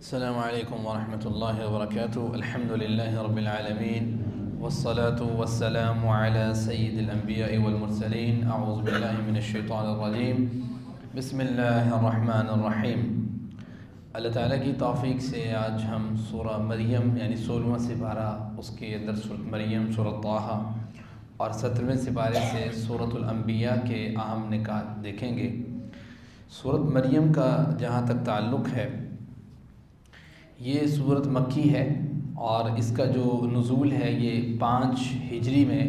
السلام علیکم ورحمۃ اللہ وبرکاتہ۔ الحمد للہ رب العالمین والصلاة والسلام علی سید الانبیاء والمرسلین۔ اعوذ باللہ من الشیطان الرجیم، بسم اللہ الرحمن الرحیم۔ اللہ تعالیٰ کی توفیق سے آج ہم سورہ مریم یعنی 16واں سپارہ، اس کے اندر سورۃ مریم، سورۃ طٰہٰ اور 17ویں سپارے سے سورۃ الانبیاء کے اہم نکات دیکھیں گے۔ سورۃ مریم کا جہاں تک تعلق ہے، یہ سورت مکی ہے اور اس کا جو نزول ہے یہ 5 ہجری میں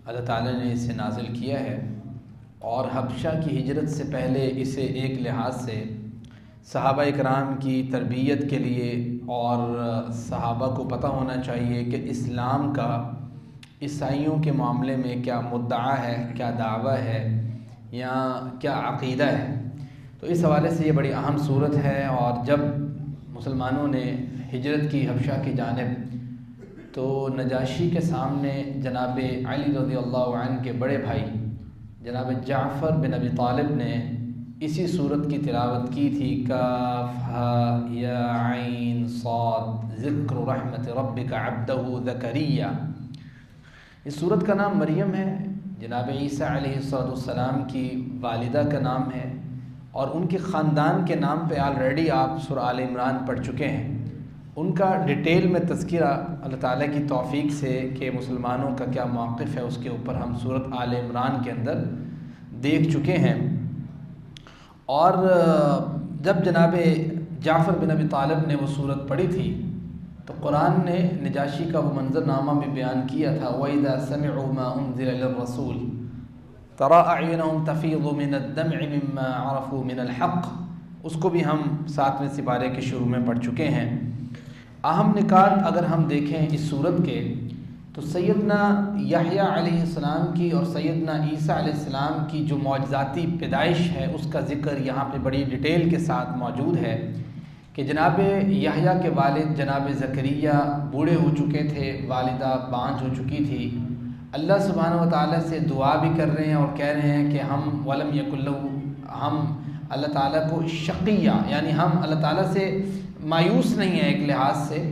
اللہ تعالیٰ نے اسے نازل کیا ہے، اور حبشہ کی ہجرت سے پہلے اسے ایک لحاظ سے صحابہ اکرام کی تربیت کے لیے اور صحابہ کو پتہ ہونا چاہیے کہ اسلام کا عیسائیوں کے معاملے میں کیا مدعا ہے، کیا دعویٰ ہے یا کیا عقیدہ ہے، تو اس حوالے سے یہ بڑی اہم صورت ہے۔ اور جب مسلمانوں نے ہجرت کی حبشہ کی جانب، تو نجاشی کے سامنے جناب علی رضی اللہ عنہ کے بڑے بھائی جناب جعفر بن ابی طالب نے اسی صورت کی تلاوت کی تھی، کاف ہا یا عین صاد ذکر رحمت ربک عبدہ زکریا۔ اس صورت کا نام مریم ہے، جناب عیسیٰ علیہ السلام کی والدہ کا نام ہے، اور ان کے خاندان کے نام پہ آلریڈی آپ سورہ آل عمران پڑھ چکے ہیں۔ ان کا ڈیٹیل میں تذکرہ اللہ تعالیٰ کی توفیق سے کہ مسلمانوں کا کیا موقف ہے، اس کے اوپر ہم سورۃ آل عمران کے اندر دیکھ چکے ہیں۔ اور جب جناب جعفر بن ابی طالب نے وہ صورت پڑھی تھی، تو قرآن نے نجاشی کا وہ منظرنامہ بھی بیان کیا تھا، وَإِذَا سَمِعُوا مَا أُنزِلَ لِلرَّسُولِ تَرَىٰ أَعْيُنَهُمْ تَفِيضُ مِنَ الدَّمْعِ مِمَّا عَرَفُوا مِنَ الْحَقِّ۔ اس کو بھی ہم 7ویں سپارے کے شروع میں پڑھ چکے ہیں۔ اہم نکات اگر ہم دیکھیں اس صورت کے، تو سیدنا یحییٰ علیہ السلام کی اور سیدنا عیسیٰ علیہ السلام کی جو معجزاتی پیدائش ہے، اس کا ذکر یہاں پہ بڑی ڈیٹیل کے ساتھ موجود ہے کہ جناب یحییٰ کے والد جناب زکریا بوڑھے ہو چکے تھے، والدہ بانجھ ہو چکی تھی۔ اللہ سبحانہ و تعالیٰ سے دعا بھی کر رہے ہیں اور کہہ رہے ہیں کہ ہم ولم یکن لہ، ہم اللہ تعالیٰ کو شقیہ یعنی ہم اللہ تعالیٰ سے مایوس نہیں ہیں ایک لحاظ سے۔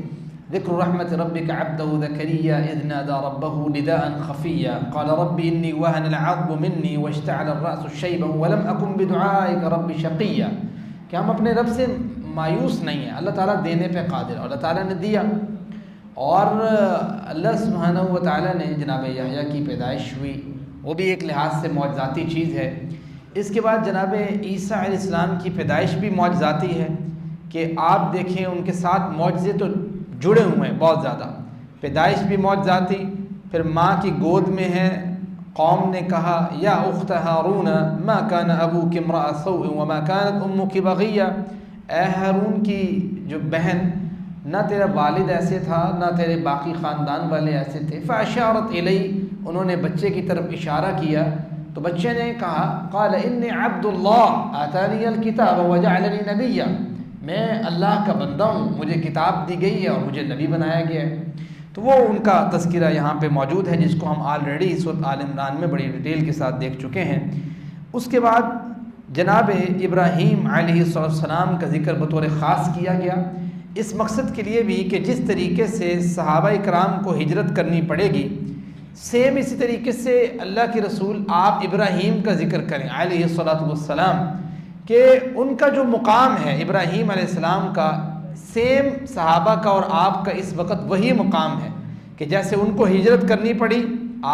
ذکر رحمت ربک عبدہ زکریا اذ نادى ربہ نداء خفیا قال رب انی وہن العظم منی واشتعل الرأس شیبا ولم اکن بدعائک رب شقیا، کہ ہم اپنے رب سے مایوس نہیں ہیں، اللہ تعالیٰ دینے پہ قادر، اور اللہ تعالیٰ نے دیا۔ اور اللہ سبحانہ و تعالیٰ نے جناب یحییٰ کی پیدائش ہوئی، وہ بھی ایک لحاظ سے معجزاتی چیز ہے۔ اس کے بعد جناب عیسیٰ علیہ السلام کی پیدائش بھی معجزاتی ہے کہ آپ دیکھیں ان کے ساتھ معجزے تو جڑے ہوئے ہیں بہت زیادہ۔ پیدائش بھی معجزاتی، پھر ماں کی گود میں ہے، قوم نے کہا یا اخت ہارون ما کان ابوک امرأ سوء وما کانت امک بغیہ، اے ہارون کی جو بہن، نہ تیرا والد ایسے تھا نہ تیرے باقی خاندان والے ایسے تھے۔ فاشارت الیہ، انہوں نے بچے کی طرف اشارہ کیا، تو بچے نے کہا قال انی عبد اللہ آتانی الکتاب وجعلنی نبیا، میں اللہ کا بندہ ہوں، مجھے کتاب دی گئی ہے اور مجھے نبی بنایا گیا ہے۔ تو وہ ان کا تذکرہ یہاں پہ موجود ہے، جس کو ہم آلریڈی سورۃ آل عمران میں بڑی ڈیٹیل کے ساتھ دیکھ چکے ہیں۔ اس کے بعد جناب ابراہیم علیہ السلام کا ذکر بطور خاص کیا گیا، اس مقصد کے لیے بھی کہ جس طریقے سے صحابہ اکرام کو ہجرت کرنی پڑے گی، سیم اسی طریقے سے اللہ کے رسول آپ ابراہیم کا ذکر کریں علیہ السلام، کہ ان کا جو مقام ہے ابراہیم علیہ السلام کا، سیم صحابہ کا اور آپ کا اس وقت وہی مقام ہے کہ جیسے ان کو ہجرت کرنی پڑی،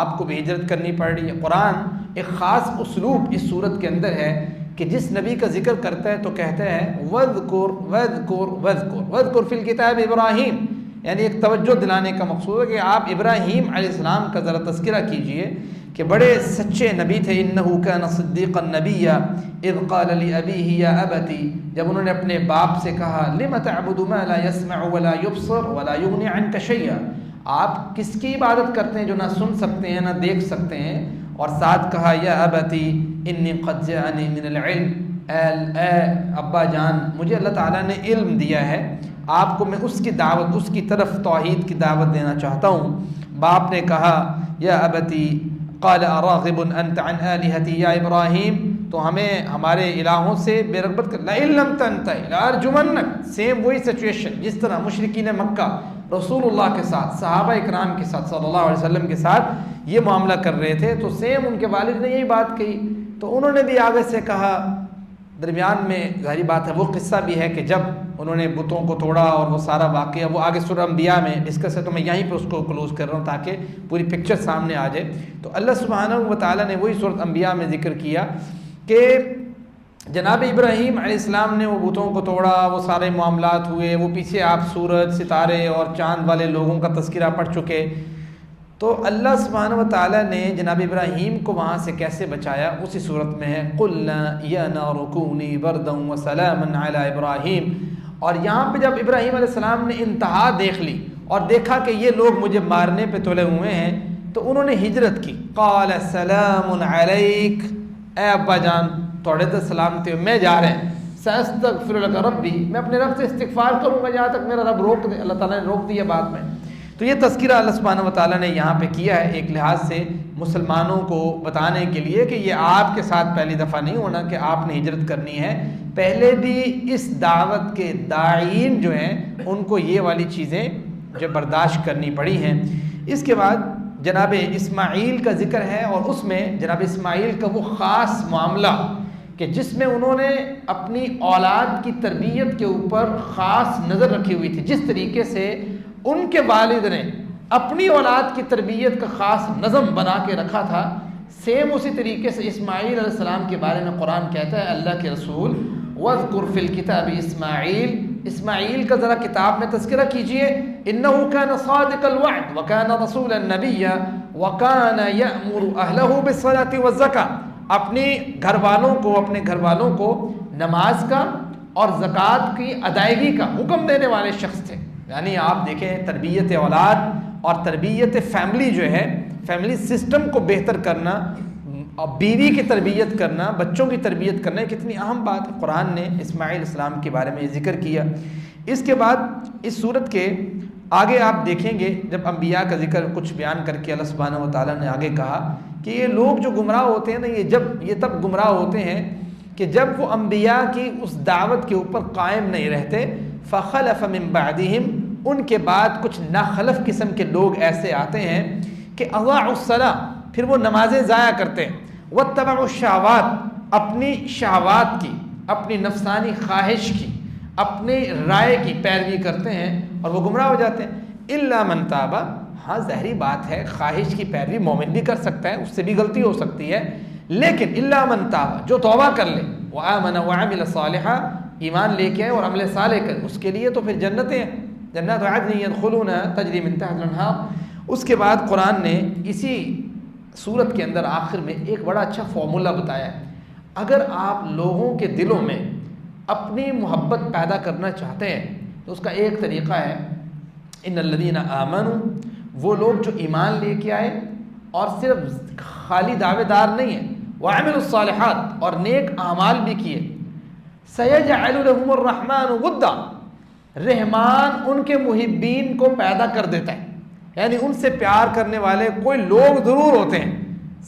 آپ کو بھی ہجرت کرنی پڑ رہی ہے۔ قرآن ایک خاص اسلوب اس صورت کے اندر ہے کہ جس نبی کا ذکر کرتا ہے تو کہتا ہے وَاذْكُرْ وَاذْكُرْ وَاذْكُرْ وَاذْكُرْ فِي الْكِتَابِ ابراہیم، یعنی ایک توجہ دلانے کا مقصود ہے کہ آپ ابراہیم علیہ السلام کا ذرا تذکرہ کیجئے کہ بڑے سچے نبی تھے۔ إِنَّهُ كَانَ صِدِّيقًا نَبِيًّا إِذْ قَالَ لِأَبِيهِ يَا أَبَتِ، جب انہوں نے اپنے باپ سے کہا لِمَ تَعْبُدُ مَا لَا يَسْمَعُ وَلَا يُبْصِرُ وَلَا يُغْنِي عَنْكَ شَيْئًا، آپ کس کی عبادت کرتے ہیں جو نہ سن سکتے ہیں نہ دیکھ سکتے ہیں، اور ساتھ کہا یا ابتی انی قد جاءنی من العلم، اے ابا جان مجھے اللہ تعالیٰ نے علم دیا ہے، آپ کو میں اس کی دعوت، اس کی طرف توحید کی دعوت دینا چاہتا ہوں۔ باپ نے کہا یا ابتی قال اراغب انت عن آلہتی یا ابراہیم، تو ہمیں ہمارے الہوں سے بے رغبت کر لئن لم تنتهِ لأرجمنک. سیم وہی سچویشن جس طرح مشرکین مکہ رسول اللہ کے ساتھ صحابہ اکرام کے ساتھ صلی اللہ علیہ وسلم کے ساتھ یہ معاملہ کر رہے تھے، تو سیم ان کے والد نے یہی بات کہی، تو انہوں نے بھی آگے سے کہا. درمیان میں ظاہری بات ہے وہ قصہ بھی ہے کہ جب انہوں نے بتوں کو توڑا اور وہ سارا واقعہ وہ آگے سورہ انبیاء میں ڈسکس ہے، تو میں یہیں پہ اس کو کلوز کر رہا ہوں تاکہ پوری پکچر سامنے آ جائے. تو اللہ سبحانہ و تعالیٰ نے وہی سورۃ انبیاء میں ذکر کیا کہ جناب ابراہیم علیہ السلام نے وہ بتوں کو توڑا، وہ سارے معاملات ہوئے، وہ پیچھے آپ سورج، ستارے اور چاند والے لوگوں کا تذکرہ پڑھ چکے. تو اللہ سبحانہ و تعالیٰ نے جناب ابراہیم کو وہاں سے کیسے بچایا اسی صورت میں ہے قُلْنَا يَا نَارُ كُونِي بَرْدًا وَسَلَامًا عَلَىٰ إِبْرَاهِيمَ. اور یہاں پہ جب ابراہیم علیہ السلام نے انتہا دیکھ لی اور دیکھا کہ یہ لوگ مجھے مارنے پہ تلے ہوئے ہیں، تو انہوں نے ہجرت کی. قَالَ سَلَامٌ عَلَيْكَ، اے ابا جان توڑے تو سلامتی، میں جا رہے ہیں. سَأَسْتَغْفِرُ لَكَ رَبِّي، میں اپنے رب سے استغفار کروں گا جہاں تک میرا رب روک دے. اللہ تعالیٰ نے روک دیا بعد میں. تو یہ تذکرہ اللہ سبحانہ و تعالیٰ نے یہاں پہ کیا ہے ایک لحاظ سے مسلمانوں کو بتانے کے لیے کہ یہ آپ کے ساتھ پہلی دفعہ نہیں ہونا کہ آپ نے ہجرت کرنی ہے. پہلے بھی اس دعوت کے داعین جو ہیں ان کو یہ والی چیزیں جو برداشت کرنی پڑی ہیں. اس کے بعد جناب اسماعیل کا ذکر ہے، اور اس میں جناب اسماعیل کا وہ خاص معاملہ کہ جس میں انہوں نے اپنی اولاد کی تربیت کے اوپر خاص نظر رکھی ہوئی تھی. جس طریقے سے ان کے والد نے اپنی اولاد کی تربیت کا خاص نظم بنا کے رکھا تھا، سیم اسی طریقے سے اسماعیل علیہ السلام کے بارے میں قرآن کہتا ہے اللہ کے رسول وَاذْكُرْ فِي الْكِتَابِ إِسْمَاعِيلَ، اسماعیل کا ذرا کتاب میں تذکرہ کیجئے. إِنَّهُ كَانَ صَادِقَ الْوَعْدِ وَكَانَ رَسُولًا نَبِيًّا وَكَانَ يَأْمُرُ أَهْلَهُ بِالصَّلَاةِ وَالزَّكَاةِ. اپنے گھر والوں کو نماز کا اور زکوٰۃ کی ادائیگی کا حکم دینے والے شخص تھے. یعنی آپ دیکھیں تربیت اولاد اور تربیت فیملی جو ہے، فیملی سسٹم کو بہتر کرنا اور بیوی کی تربیت کرنا، بچوں کی تربیت کرنا کتنی اہم بات ہے. قرآن نے اسماعیل السلام کے بارے میں ذکر کیا. اس کے بعد اس صورت کے آگے آپ دیکھیں گے جب انبیاء کا ذکر کچھ بیان کر کے اللہ سبحانہ و تعالیٰ نے آگے کہا کہ یہ لوگ جو گمراہ ہوتے ہیں نا، یہ تب گمراہ ہوتے ہیں کہ جب وہ انبیاء کی اس دعوت کے اوپر قائم نہیں رہتے. فخلف من بعدهم، ان کے بعد کچھ ناخلف قسم کے لوگ ایسے آتے ہیں کہ اضاعوا الصلاۃ، پھر وہ نمازیں ضائع کرتے ہیں. واتبعوا الشہوات، اپنی شہوات کی، اپنی نفسانی خواہش کی، اپنی رائے کی پیروی کرتے ہیں اور وہ گمراہ ہو جاتے ہیں. الا من تاب، ہاں ظاہری بات ہے خواہش کی پیروی مومن بھی کر سکتا ہے، اس سے بھی غلطی ہو سکتی ہے، لیکن الا من تاب، جو توبہ کر لے، وآمن وعمل صالحا، ایمان لے کے آئے اور عمل صالح کرے، اس کے لیے تو پھر جنتیں ہیں، جنات عدن يدخلونها تجری من تحت الانہار. اس کے بعد قرآن نے اسی سورت کے اندر آخر میں ایک بڑا اچھا فارمولہ بتایا ہے. اگر آپ لوگوں کے دلوں میں اپنی محبت پیدا کرنا چاہتے ہیں تو اس کا ایک طریقہ ہے ان الذین آمنوا، وہ لوگ جو ایمان لے کے آئے اور صرف خالی دعوے دار نہیں ہیں، وعملوا الصالحات، اور نیک اعمال بھی کیے. سیجعل لهم الرحمن ودا، رحمان ان کے محبین کو پیدا کر دیتا ہے، یعنی ان سے پیار کرنے والے کوئی لوگ ضرور ہوتے ہیں.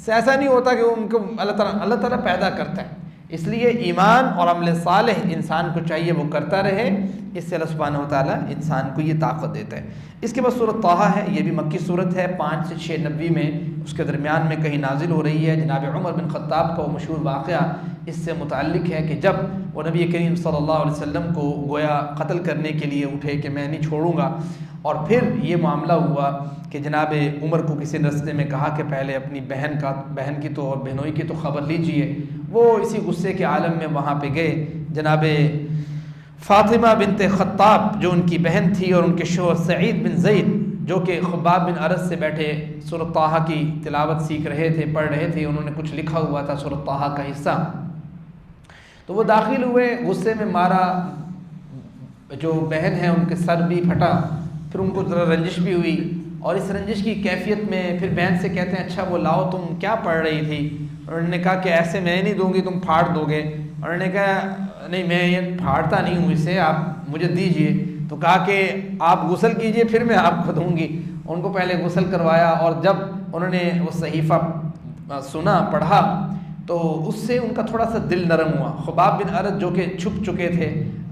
ایسا نہیں ہوتا کہ ان کو اللہ تعالیٰ پیدا کرتا ہے. اس لیے ایمان اور عمل صالح انسان کو چاہیے وہ کرتا رہے، اس سے اللہ سبحانہ و تعالیٰ انسان کو یہ طاقت دیتا ہے. اس کے بعد سورۃ طٰہٰ ہے، یہ بھی مکی صورت ہے، 5 سے 6 نبوی میں اس کے درمیان میں کہیں نازل ہو رہی ہے. جناب عمر بن خطاب کا وہ مشہور واقعہ اس سے متعلق ہے کہ جب وہ نبی کریم صلی اللہ علیہ وسلم کو گویا قتل کرنے کے لیے اٹھے کہ میں نہیں چھوڑوں گا، اور پھر یہ معاملہ ہوا کہ جناب عمر کو کسی رستے میں کہا کہ پہلے اپنی بہن کی تو اور بہنوئی کی تو خبر لیجئے. وہ اسی غصے کے عالم میں وہاں پہ گئے. جناب فاطمہ بنت خطاب جو ان کی بہن تھی اور ان کے شوہر سعید بن زید جو کہ خباب بن ارس سے بیٹھے سورۃ طٰہٰ کی تلاوت سیکھ رہے تھے، پڑھ رہے تھے، انہوں نے کچھ لکھا ہوا تھا سورۃ طٰہٰ کا حصہ، تو وہ داخل ہوئے، غصے میں مارا، جو بہن ہے ان کے سر بھی پھٹا، پھر ان کو ذرا رنجش بھی ہوئی، اور اس رنجش کی کیفیت میں پھر بہن سے کہتے ہیں اچھا وہ لاؤ تم کیا پڑھ رہی تھی؟ انہوں نے کہا کہ ایسے میں نہیں دوں گی، تم پھاڑ دو گے. انہوں نے کہا نہیں میں یہ پھاڑتا نہیں ہوں اسے، آپ مجھے دیجئے. تو کہا کہ آپ غسل کیجئے پھر میں آپ کو دوں گی. ان کو پہلے غسل کروایا، اور جب انہوں نے وہ صحیفہ سنا، پڑھا، تو اس سے ان کا تھوڑا سا دل نرم ہوا۔ خباب بن ارد جو کہ چھپ چکے تھے،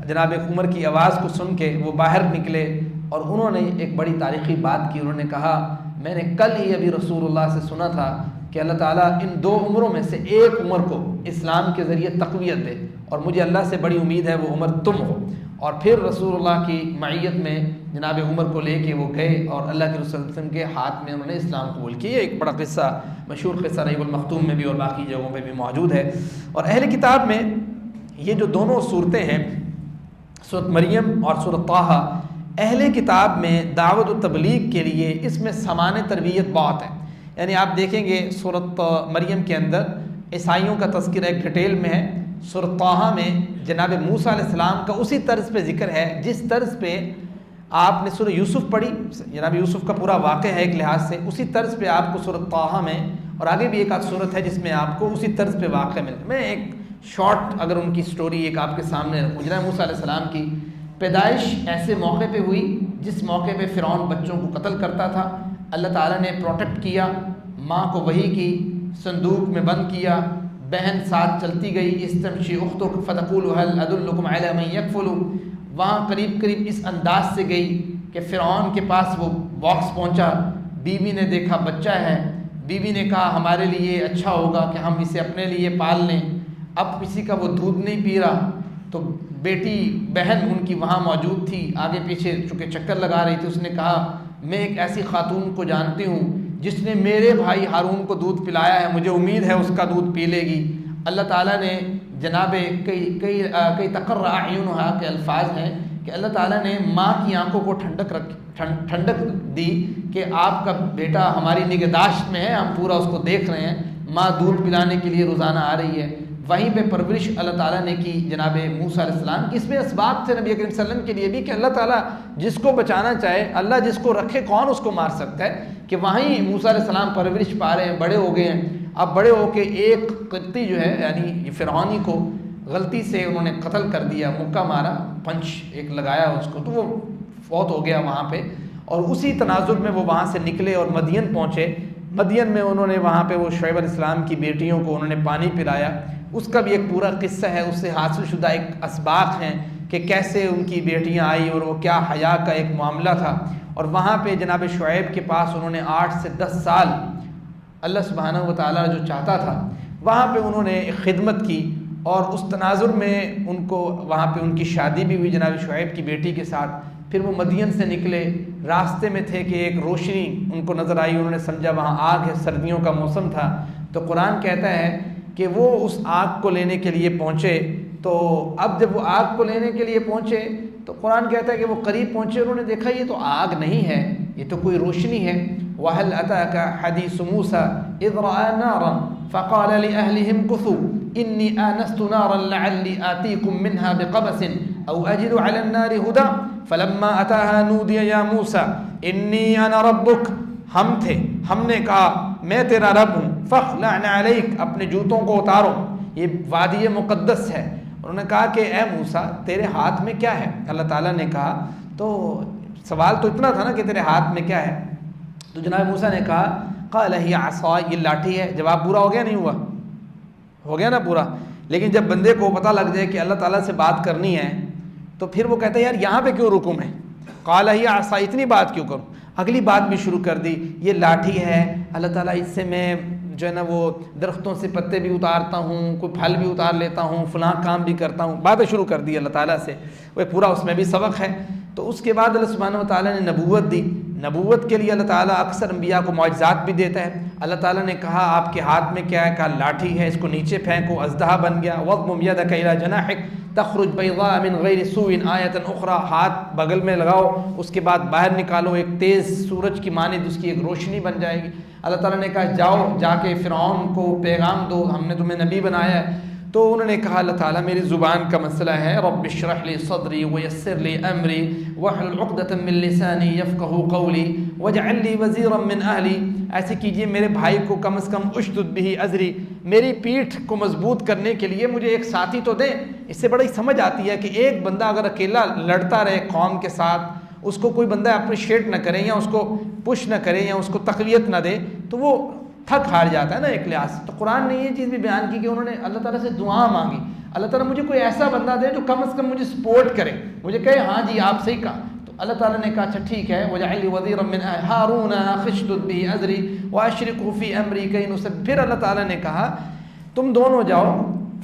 جناب عمر کی آواز کو سن کے وہ باہر نکلے اور انہوں نے ایک بڑی تاریخی بات کی۔ انہوں نے کہا میں نے کل ہی ابھی رسول اللہ سے سنا تھا کہ اللہ تعالیٰ ان 2 عمروں میں سے ایک عمر کو اسلام کے ذریعے تقویت دے، اور مجھے اللہ سے بڑی امید ہے وہ عمر تم ہو۔ اور پھر رسول اللہ کی معیت میں جناب عمر کو لے کے وہ گئے اور اللہ کے رسول صلی اللہ علیہ وسلم کے ہاتھ میں انہوں نے اسلام قبول کیا۔ یہ ایک بڑا قصہ، مشہور قصہ رحیق المختوم میں بھی اور باقی جگہوں پہ بھی موجود ہے۔ اور اہل کتاب میں یہ جو دونوں صورتیں ہیں، سورۃ مریم اور سورۃ طٰہٰ، اہل کتاب میں دعوت و تبلیغ کے لیے اس میں سامان تربیت بہت ہے۔ یعنی آپ دیکھیں گے سورۃ مریم کے اندر عیسائیوں کا تذکرہ ایک ڈیٹیل میں ہے، سورۃ طٰہٰ میں جناب موسیٰ علیہ السلام کا اسی طرز پہ ذکر ہے جس طرز پہ آپ نے سورہ یوسف پڑھی، جناب یوسف کا پورا واقعہ ہے ایک لحاظ سے، اسی طرز پہ آپ کو سورۃ طٰہٰ میں اور آگے بھی ایک آدھ صورت ہے جس میں آپ کو اسی طرز پہ واقعہ ملتا ہے۔ میں ایک شارٹ اگر ان کی سٹوری ایک آپ کے سامنے رکھوں، جناب موسیٰ علیہ السلام کی پیدائش ایسے موقع پہ ہوئی جس موقع پہ فرعون بچوں کو قتل کرتا تھا۔ اللہ تعالیٰ نے پروٹیکٹ کیا، ماں کو وحی کی، صندوق میں بند کیا، بہن ساتھ چلتی گئی، استمشی اختک فتقول هل ادلکم علی من یکفل، وہاں قریب قریب اس انداز سے گئی کہ فرعون کے پاس وہ باکس پہنچا، بیوی نے دیکھا بچہ ہے، بیوی نے کہا ہمارے لیے اچھا ہوگا کہ ہم اسے اپنے لیے پال لیں، اب کسی کا وہ دودھ نہیں پی رہا، تو بیٹی بہن ان کی وہاں موجود تھی، آگے پیچھے چونکہ چکر لگا رہی تھی، اس نے کہا میں ایک ایسی خاتون کو جانتی ہوں جس نے میرے بھائی ہارون کو دودھ پلایا ہے، مجھے امید ہے اس کا دودھ پی لے گی۔ اللہ تعالیٰ نے جناب کئی تقر اعینھا کے الفاظ ہیں کہ اللہ تعالیٰ نے ماں کی آنکھوں کو ٹھنڈک دی کہ آپ کا بیٹا ہماری نگہداشت میں ہے، ہم پورا اس کو دیکھ رہے ہیں۔ ماں دودھ پلانے کے لیے روزانہ آ رہی ہے، وہیں پہ پرورش اللہ تعالیٰ نے کی جناب موسیٰ علیہ السلام کی۔ اس میں اسباب تھے نبی کریم صلی اللہ علیہ وسلم کے لیے بھی کہ اللہ تعالیٰ جس کو بچانا چاہے، اللہ جس کو رکھے کون اس کو مار سکتا ہے، کہ وہیں موسیٰ علیہ السلام پرورش پا رہے ہیں، بڑے ہو گئے ہیں۔ اب بڑے ہو کے ایک قبطی جو ہے یعنی فرعونی کو غلطی سے انہوں نے قتل کر دیا، مکہ مارا، پنچ ایک لگایا اس کو، تو وہ فوت ہو گیا وہاں پہ۔ اور اسی تناظر میں وہ وہاں سے نکلے اور مدین پہنچے۔ مدین میں انہوں نے وہاں پہ وہ شعیب علیہ السلام کی بیٹیوں کو انہوں نے پانی پلایا، اس کا بھی ایک پورا قصہ ہے، اس سے حاصل شدہ ایک اسباق ہیں کہ کیسے ان کی بیٹیاں آئی اور وہ کیا حیا کا ایک معاملہ تھا۔ اور وہاں پہ جناب شعیب کے پاس انہوں نے 8 سے 10 سال اللہ سبحانہ و تعالیٰ جو چاہتا تھا وہاں پہ انہوں نے خدمت کی، اور اس تناظر میں ان کو وہاں پہ ان کی شادی بھی ہوئی جناب شعیب کی بیٹی کے ساتھ۔ پھر وہ مدین سے نکلے، راستے میں تھے کہ ایک روشنی ان کو نظر آئی، انہوں نے سمجھا وہاں آگ ہے، سردیوں کا موسم تھا، تو قرآن کہتا ہے کہ وہ اس آگ کو لینے کے لیے پہنچے۔ تو اب جب وہ آگ کو لینے کے لیے پہنچے تو قرآن کہتا ہے کہ وہ قریب پہنچے، انہوں نے دیکھا یہ تو آگ نہیں ہے، یہ تو کوئی روشنی ہے۔ وَهَلْ أَتَاكَ حَدِيثُ مُوسَىٰ إِذْ رَأَىٰ نَارًا فَقَالَ لِأَهْلِهِمْ كُثُوا إِنِّي آنَسْتُ نَارًا لَعَلِّي آتِيكُم مِّنْهَا بِقَبَسٍ أَوْ أَجِدُ عَلَى النَّارِ هُدًى فَلَمَّا أَتَاهَا نُودِيَ يَا مُوسَىٰ إِنِّي أَنَا رَبُّكَ، ہم نے کہا میں تیرا رب ہوں، فَاخْلَعْ نَعْلَيْكَ، اپنے جوتوں کو اتارو، یہ وادی مقدس ہے۔ انہوں نے کہا کہ اے موسیٰ تیرے ہاتھ میں کیا ہے؟ اللہ تعالیٰ نے کہا، تو سوال تو اتنا تھا نا کہ تیرے ہاتھ میں کیا ہے؟ تو جناب موسیٰ نے کہا قال ہی عصا، یہ لاٹھی ہے۔ جواب پورا ہو گیا نہیں ہوا؟ ہو گیا نا پورا۔ لیکن جب بندے کو پتہ لگ جائے کہ اللہ تعالیٰ سے بات کرنی ہے تو پھر وہ کہتا ہے یار یہاں پہ کیوں رکوں میں، قال ہی عصا، اتنی بات کیوں کروں؟ اگلی بات بھی شروع کر دی، یہ لاٹھی ہے اللہ تعالیٰ، اس سے میں جو ہے نا وہ درختوں سے پتے بھی اتارتا ہوں، کوئی پھل بھی اتار لیتا ہوں، فلاں کام بھی کرتا ہوں، باتیں شروع کر دی اللہ تعالیٰ سے۔ وہ پورا اس میں بھی سبق ہے۔ تو اس کے بعد اللہ سبحانہ و تعالیٰ نے نبوت دی۔ نبوت کے لیے اللہ تعالیٰ اکثر انبیاء کو معجزات بھی دیتا ہے۔ اللہ تعالیٰ نے کہا آپ کے ہاتھ میں کیا ہے؟ کہا لاٹھی ہے، اس کو نیچے پھینکو، اژدہا بن گیا۔ وَاضْمُمْ يَدَكَ إِلَىٰ جَنَاحِكَ تَخْرُجْ بَيْضَاءَ مِنْ غَيْرِ سُوءٍ آیَةً أُخْرَىٰ، ہاتھ بغل میں لگاؤ، اس کے بعد باہر نکالو، ایک تیز سورج کی مانند اس کی ایک روشنی بن جائے گی۔ اللہ تعالیٰ نے کہا جاؤ جا کے فرعون کو پیغام دو، ہم نے تمہیں نبی بنایا ہے۔ تو انہوں نے کہا اللہ تعالیٰ میری زبان کا مسئلہ ہے، رب اشرح لی صدری ویسر لی امری واحلل عقدۃ من لسانی یفقہوا قولی واجعل لی وزیرا من اہلی، ایسے کیجئے میرے بھائی کو کم از کم اشدد بہ ازری، میری پیٹھ کو مضبوط کرنے کے لیے مجھے ایک ساتھی تو دیں۔ اس سے بڑی سمجھ آتی ہے کہ ایک بندہ اگر اکیلا لڑتا رہے قوم کے ساتھ، اس کو کوئی بندہ اپریشیٹ نہ کرے یا اس کو پش نہ کرے یا اس کو تقویت نہ دے، تو وہ تھک ہار جاتا ہے نا ایک لحاظ سے۔ تو قرآن نے یہ چیز بھی بیان کی کہ انہوں نے اللہ تعالیٰ سے دعا مانگی، اللہ تعالیٰ مجھے کوئی ایسا بندہ دے جو کم از کم مجھے سپورٹ کرے، مجھے کہے ہاں جی آپ صحیح کہا۔ تو اللہ تعالیٰ نے کہا اچھا ٹھیک ہے، وَاجْعَلْ لِي وَزِيرًا مِّنْ أَهْلِي هَارُونَ أَخِشْدُدْ بِهِ أَزْرِي وَأَشْرِكْهُ فِي أَمْرِي كَيْ نُسَبِّحَكَ۔ پھر اللہ تعالیٰ نے کہا تم دونوں جاؤ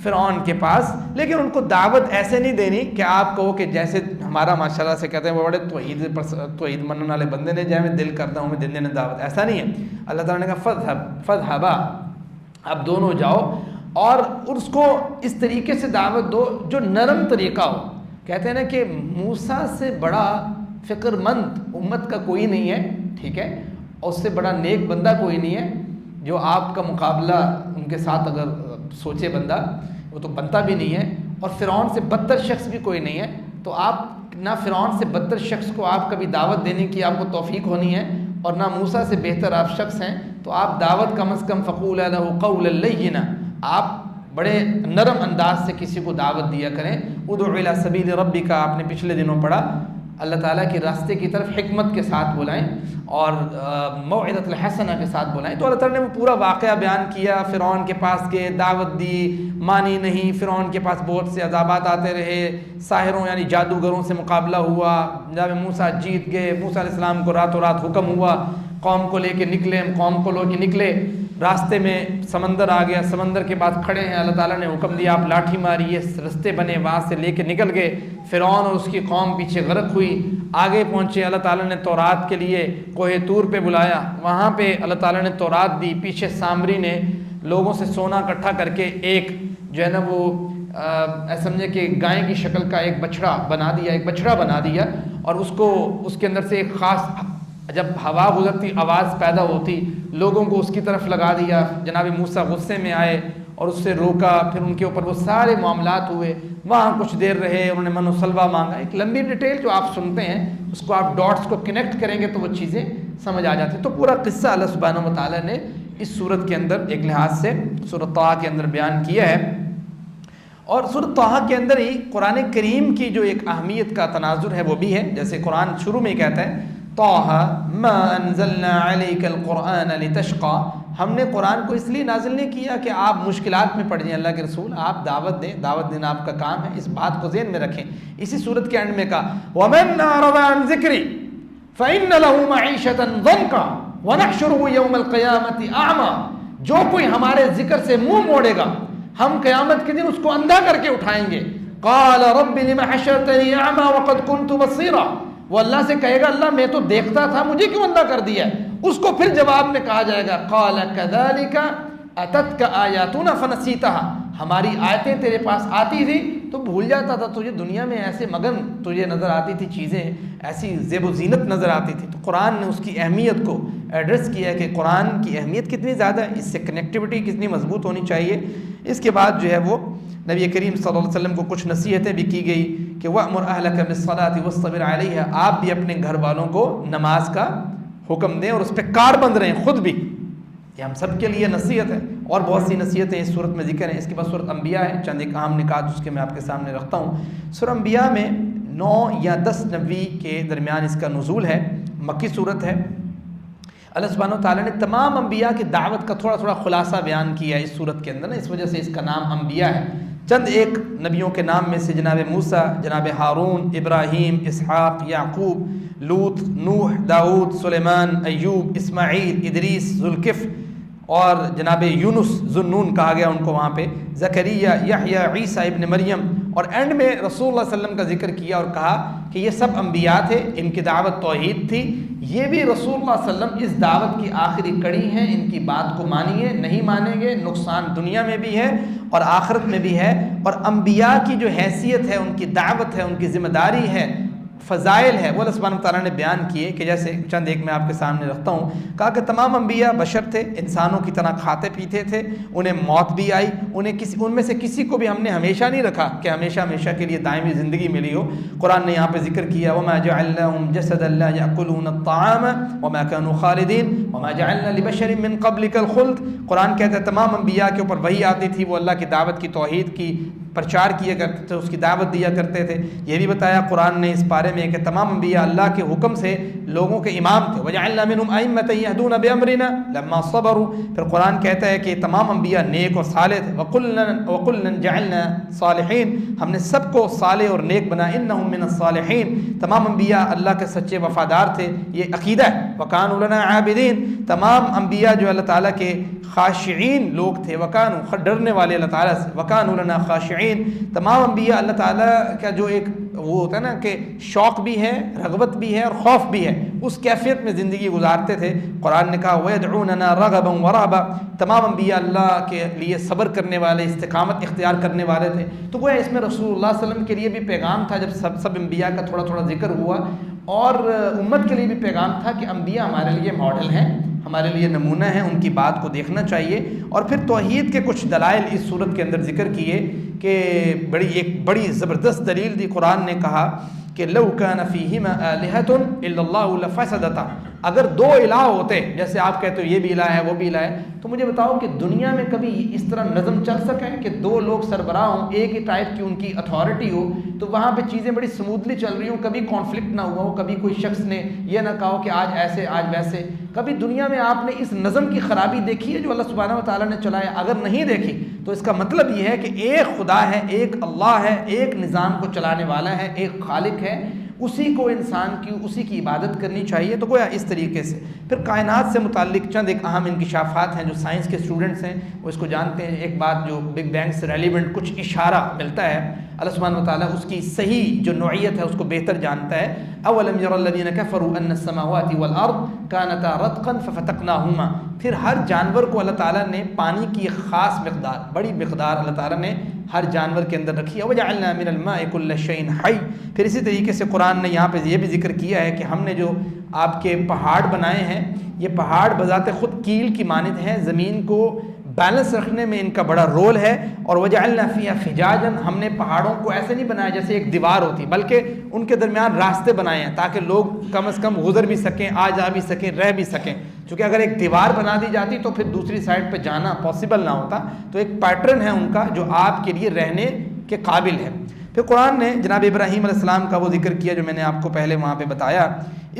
فرعون کے پاس، لیکن ان کو دعوت ایسے نہیں دینی کہ آپ کہو کہ جیسے ہمارا ماشاءاللہ سے کہتے ہیں وہ بڑے توحید مننے والے بندے نے، جائے میں دل کرتا ہوں میں دن دینے دعوت، ایسا نہیں ہے۔ اللہ تعالیٰ نے کہا فَاذْهَبَا، اب دونوں جاؤ اور اس کو اس طریقے سے دعوت دو جو نرم طریقہ ہو۔ کہتے ہیں نا کہ موسیٰ سے بڑا فکر مند امت کا کوئی نہیں ہے، ٹھیک ہے، اور اس سے بڑا نیک بندہ کوئی نہیں ہے جو آپ کا مقابلہ ان کے ساتھ اگر سوچے بندہ، وہ تو بنتا بھی نہیں ہے، اور فرعون سے بدتر شخص بھی کوئی نہیں ہے۔ تو آپ نہ فرعون سے بدتر شخص کو آپ کبھی دعوت دینے کی آپ کو توفیق ہونی ہے، اور نہ موسیٰ سے بہتر آپ شخص ہیں، تو آپ دعوت کم از کم فقولا لہ قولا لینا، آپ بڑے نرم انداز سے کسی کو دعوت دیا کریں۔ ادع الی سبیل ربک، آپ نے پچھلے دنوں پڑھا، اللہ تعالیٰ کے راستے کی طرف حکمت کے ساتھ بلائیں اور موعظۃ الحسنہ کے ساتھ بلائیں۔ تو اللہ تعالیٰ نے وہ پورا واقعہ بیان کیا، فرعون کے پاس گئے، دعوت دی، مانی نہیں، فرعون کے پاس بہت سے عذابات آتے رہے، ساحروں یعنی جادوگروں سے مقابلہ ہوا، جب موسیٰ جیت گئے، موسیٰ علیہ السلام کو راتوں رات حکم ہوا قوم کو لے کے نکلے، قوم کو لے کے نکلے، راستے میں سمندر آ گیا، سمندر کے بعد کھڑے ہیں، اللہ تعالیٰ نے حکم دیا آپ لاٹھی ماری، رستے بنے، وہاں سے لے کے نکل گئے، فرعون اور اس کی قوم پیچھے غرق ہوئی، آگے پہنچے، اللہ تعالیٰ نے تورات کے لیے کوہ طور پہ بلایا، وہاں پہ اللہ تعالیٰ نے تورات دی، پیچھے سامری نے لوگوں سے سونا اکٹھا کر کے ایک جو ہے نا وہ سمجھے کہ گائے کی شکل کا ایک بچڑا بنا دیا، اور اس کو اس کے اندر سے ایک خاص جب ہوا گزرتی آواز پیدا ہوتی، لوگوں کو اس کی طرف لگا دیا۔ جناب موسیٰ غصے میں آئے اور اس سے روکا، پھر ان کے اوپر وہ سارے معاملات ہوئے، وہاں کچھ دیر رہے، انہوں نے من و سلوہ مانگا، ایک لمبی ڈیٹیل جو آپ سنتے ہیں، اس کو آپ ڈاٹس کو کنیکٹ کریں گے تو وہ چیزیں سمجھ آ جاتی ہیں۔ تو پورا قصہ اللہ سبحانہ و تعالیٰ نے اس سورت کے اندر ایک لحاظ سے سورۃ طٰہٰ کے اندر بیان کیا ہے، اور سورۃ طٰہٰ کے اندر ہی قرآن کریم کی جو ایک اہمیت کا تناظر ہے وہ بھی ہے۔ جیسے قرآن شروع میں کہتا ہے طٰہٰ ما انزلنا علیک القرآن لتشقیٰ، ہم نے قرآن کو اس لیے نازل نہیں کیا کہ آپ مشکلات میں پڑ جائیں، اللہ کے رسول آپ دعوت دیں، دعوت دینا آپ کا کام ہے، اس بات کو ذہن میں رکھیں۔ اسی صورت کے اینڈ میں کہا وَمَنْ أَعْرَضَ عَنْ ذِكْرِي فَإِنَّ لَهُ مَعِيشَةً ضَنْكًا وَنَحْشُرُهُ يَوْمَ الْقِيَامَةِ أَعْمَىٰ، جو کوئی ہمارے ذکر سے منہ موڑے گا ہم قیامت کے دن اس کو اندھا کر کے اٹھائیں گے۔ قَالَ رَبِّ لِمَ حَشَرْتَنِي أَعْمَىٰ وَقَدْ كُنْتُ بَصِيرًا، وہ اللہ سے کہے گا اللہ میں تو دیکھتا تھا، مجھے کیوں اندھا کر دیا ہے؟ اس کو پھر جواب میں کہا جائے گا قال كذلك اتتك آیاتنا فنسیتها، ہماری آیتیں تیرے پاس آتی تھی تو بھول جاتا تھا، تجھے دنیا میں ایسے مگن تجھے نظر آتی تھی، چیزیں ایسی زیب و زینت نظر آتی تھی۔ تو قرآن نے اس کی اہمیت کو ایڈریس کیا ہے کہ قرآن کی اہمیت کتنی زیادہ ہے، اس سے کنیکٹیوٹی کتنی مضبوط ہونی چاہیے۔ اس کے بعد جو ہے وہ نبی کریم صلی اللہ علیہ وسلم کو کچھ نصیحتیں بھی کی گئی کہ وَأْمُرْ أَهْلَكَ بِالصَّلَاةِ وَاصْطَبِرْ عَلَيْهَا، آپ بھی اپنے گھر والوں کو نماز کا حکم دیں اور اس پہ کار بند رہیں خود بھی، یہ ہم سب کے لیے نصیحت ہے، اور بہت سی نصیحتیں اس صورت میں ذکر ہیں۔ اس کے بعد سورۃ انبیاء ہے، چند ایک اہم نکات اس کے میں آپ کے سامنے رکھتا ہوں۔ سورۃ انبیاء میں 9 یا 10 نبی کے درمیان اس کا نزول ہے، مکی صورت ہے۔ اللہ سبحانہ و تعالیٰ نے تمام انبیاء کی دعوت کا تھوڑا تھوڑا خلاصہ بیان کیا ہے اس صورت کے اندر، اس وجہ سے اس کا نام انبیاء ہے۔ چند ایک نبیوں کے نام میں سے جناب موسیٰ، جناب ہارون، ابراہیم، اسحاق، یعقوب، لوط، نوح، داؤد، سلیمان، ایوب، اسماعیل، ادریس، ذوالکفل، اور جناب یونس ذوالنون کہا گیا ان کو وہاں پہ، زکریا، یحییٰ، عیسیٰ ابن مریم، اور اینڈ میں رسول اللہ صلی اللہ علیہ وسلم کا ذکر کیا اور کہا کہ یہ سب انبیاء تھے، ان کی دعوت توحید تھی، یہ بھی رسول اللہ صلی اللہ علیہ وسلم اس دعوت کی آخری کڑی ہیں، ان کی بات کو مانیے، نہیں مانیں گے نقصان دنیا میں بھی ہے اور آخرت میں بھی ہے۔ اور انبیاء کی جو حیثیت ہے، ان کی دعوت ہے، ان کی ذمہ داری ہے، فضائل ہے، وہ اللہ سبحانہ تعالیٰ نے بیان کیے کہ جیسے چند ایک میں آپ کے سامنے رکھتا ہوں۔ کہا کہ تمام انبیاء بشر تھے، انسانوں کی طرح کھاتے پیتے تھے، انہیں موت بھی آئی، ان میں سے کسی کو بھی ہم نے ہمیشہ نہیں رکھا کہ ہمیشہ کے لیے دائمی زندگی ملی ہو۔ قرآن نے یہاں پہ ذکر کیا وَمَا جَعَلْنَاهُمْ جَسَدًا لَا يَأْكُلُونَ الطَّعَامَ وَمَا كَانُوا خَالِدِينَ وَمَا جَعَلْنَا لِبَشَرٍ مِّن قَبْلِكَ الْخُلْدَ۔ قرآن کہتا ہے تمام انبیاء کے اوپر وحی آتی تھی، وہ اللہ کی دعوت کی توحید کی پرچار کیا کرتے تھے، اس کی دعوت دیا کرتے تھے۔ یہ بھی بتایا قرآن نے اس بارے میں کہ تمام انبیاء اللہ کے حکم سے لوگوں کے امام تھے. وَجَعَلْنَا مِنْهُمْ أَئِمَّةً يَهْدُونَ بِأَمْرِنَا لَمَّا صَبَرُوا. پھر قرآن کہتا ہے کہ تمام انبیاء نیک اور صالح تھے. وَقُلًّا جَعَلْنَا صَالِحِينَ. ہم نے سب کو صالح اور نیک بنا. إِنَّهُمْ مِنَ الصَّالِحِينَ. تمام انبیاء اللہ کے سچے وفادار تھے، یہ عقیدہ ہے. وَكَانُوا لَنَا عَابِدِينَ. تمام انبیاء جو اللہ تعالیٰ کے خاشعین لوگ تھے. وَكَانُوا ڈرنے والے اللہ تعالیٰ سے. وَكَانُوا لَنَا خَاشِعِينَ. تمام انبیاء اللہ تعالیٰ کا جو ایک وہ ہوتا ہے نا کہ شوق بھی ہے، رغبت بھی ہے اور خوف بھی ہے، اس کیفیت میں زندگی گزارتے تھے. قرآن نے کہا وَيَدْعُونَنَا رَغَبًا وَرَهْبًا. تمام انبیاء اللہ کے لیے صبر کرنے والے، استقامت اختیار کرنے والے تھے. تو گویا اس میں رسول اللہ صلی اللہ علیہ وسلم کے لیے بھی پیغام تھا. جب سب انبیاء کا تھوڑا تھوڑا ذکر ہوا، اور امت کے لیے بھی پیغام تھا کہ انبیاء ہمارے لیے ماڈل ہیں، ہمارے لیے نمونہ ہیں، ان کی بات کو دیکھنا چاہیے. اور پھر توحید کے کچھ دلائل اس صورت کے اندر ذکر کیے کہ ایک بڑی زبردست دلیل دی. قرآن نے کہا کہ لو کان فیہما آلہۃ الا اللہ لفسدتا. اگر دو الہ ہوتے، جیسے آپ کہتے ہو یہ بھی الہ ہے وہ بھی الہ ہے، تو مجھے بتاؤ کہ دنیا میں کبھی اس طرح نظم چل سکے کہ دو لوگ سربراہ ہوں، ایک ہی ٹائپ کی ان کی اتھارٹی ہو، تو وہاں پہ چیزیں بڑی سموتھلی چل رہی ہوں، کبھی کانفلکٹ نہ ہوا ہو، کبھی کوئی شخص نے یہ نہ کہا ہو کہ آج ایسے آج ویسے. کبھی دنیا میں آپ نے اس نظم کی خرابی دیکھی ہے جو اللہ سبحانہ و تعالیٰ نے چلایا؟ اگر نہیں دیکھی تو اس کا مطلب یہ ہے کہ ایک خدا ہے، ایک اللہ ہے، ایک نظام کو چلانے والا ہے، ایک خالق ہے، اسی کو انسان کی اسی کی عبادت کرنی چاہیے. تو گویا اس طریقے سے پھر کائنات سے متعلق چند ایک اہم انکشافات ہیں جو سائنس کے اسٹوڈنٹس ہیں وہ اس کو جانتے ہیں. ایک بات جو بگ بینگ سے ریلیونٹ کچھ اشارہ ملتا ہے، اللہ سبحانہ و تعالیٰ اس کی صحیح جو نوعیت ہے اس کو بہتر جانتا ہے. اولم یر الذین کفروا ان السماوات والارض کانتا رتقا ففتقناہما. پھر ہر جانور کو اللہ تعالیٰ نے پانی کی ایک خاص مقدار، بڑی مقدار اللہ تعالیٰ نے ہر جانور کے اندر رکھی ہے. وجعلنا من الماء كل شيء حي. پھر اسی طریقے سے قرآن نے یہاں پہ یہ بھی ذکر کیا ہے کہ ہم نے جو آپ کے پہاڑ بنائے ہیں، یہ پہاڑ بذات خود کیل کی مانند ہیں، زمین کو بیلنس رکھنے میں ان کا بڑا رول ہے. اور وجعلنا فيها فجاجا. ہم نے پہاڑوں کو ایسے نہیں بنایا جیسے ایک دیوار ہوتی، بلکہ ان کے درمیان راستے بنائے ہیں تاکہ لوگ کم از کم گزر بھی سکیں، آ جا بھی سکیں، رہ بھی سکیں. چونکہ اگر ایک دیوار بنا دی جاتی تو پھر دوسری سائڈ پہ جانا پاسبل نہ ہوتا. تو ایک پیٹرن ہے ان کا جو آپ کے لیے رہنے کے قابل ہے. پھر قرآن نے جناب ابراہیم علیہ السلام کا وہ ذکر کیا جو میں نے آپ کو پہلے وہاں پہ بتایا.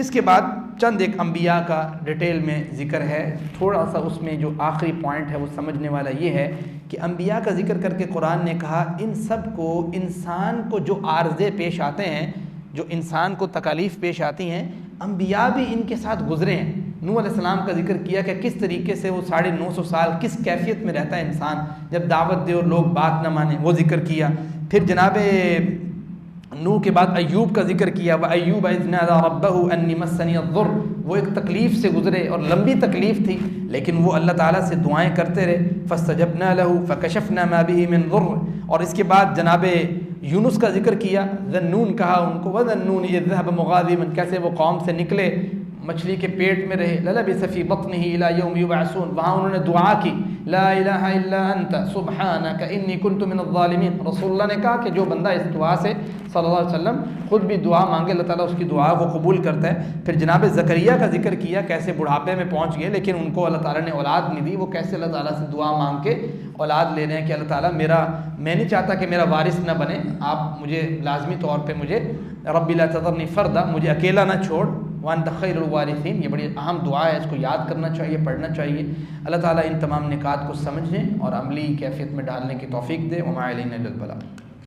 اس کے بعد چند ایک انبیاء کا ڈیٹیل میں ذکر ہے. تھوڑا سا اس میں جو آخری پوائنٹ ہے وہ سمجھنے والا یہ ہے کہ انبیاء کا ذکر کر کے قرآن نے کہا ان سب کو، انسان کو جو عارضے پیش آتے ہیں، جو انسان کو تکالیف پیش آتی ہیں، انبیاء بھی ان کے ساتھ گزرے ہیں. نوح علیہ السلام کا ذکر کیا کہ کس طریقے سے وہ 950 سال کس کیفیت میں رہتا ہے انسان جب دعوت دے اور لوگ بات نہ مانیں، وہ ذکر کیا. پھر جناب نوح کے بعد ایوب کا ذکر کیا. وَأَيُّوبَ إِذْ نَادَىٰ رَبَّهُ أَنِّي مَسَّنِيَ الضُّرُّ. وہ ایک تکلیف سے گزرے اور لمبی تکلیف تھی، لیکن وہ اللہ تعالیٰ سے دعائیں کرتے رہے. فَاسْتَجَبْنَا لَهُ فَكَشَفْنَا مَا بِهِ مِنْ ضُرٍّ. اور اس کے بعد جناب یونس کا ذکر کیا. ذنون کہا ان کو، وَذَنُّونِ إِذْ ذَهَبَ مُغَاضِبًا. کیسے وہ قوم سے نکلے، مچھلی کے پیٹ میں رہے. لَلَبِثَ فِي بَطْنِهِ إِلَىٰ يَوْمِ يُبْعَثُونَ. وہاں انہوں نے دعا کی لا الہ الا انت سبحانک انی کنت من الظالمین. رسول اللہ نے کہا کہ جو بندہ اس دعا سے صلی اللہ علیہ وسلم خود بھی دعا مانگے، اللہ تعالیٰ اس کی دعا کو قبول کرتا ہے. پھر جناب زکریہ کا ذکر کیا، کیسے بڑھاپے میں پہنچ گئے لیکن ان کو اللہ تعالیٰ نے اولاد نہیں دی. وہ کیسے اللہ تعالیٰ سے دعا مانگ کے اولاد لے رہے ہیں کہ اللہ تعالیٰ میں نہیں چاہتا کہ میرا وارث نہ بنے، آپ مجھے لازمی طور پہ مجھے رب لا تذرنی فردا، مجھے اکیلا نہ چھوڑ. وانت خیر الوارثین. یہ بڑی اہم دعا ہے، اس کو یاد کرنا چاہیے، پڑھنا چاہیے. اللہ تعالیٰ ان تمام نکات کو سمجھنے اور عملی کیفیت میں ڈالنے کی توفیق دے. وما علینا الا البلاغ.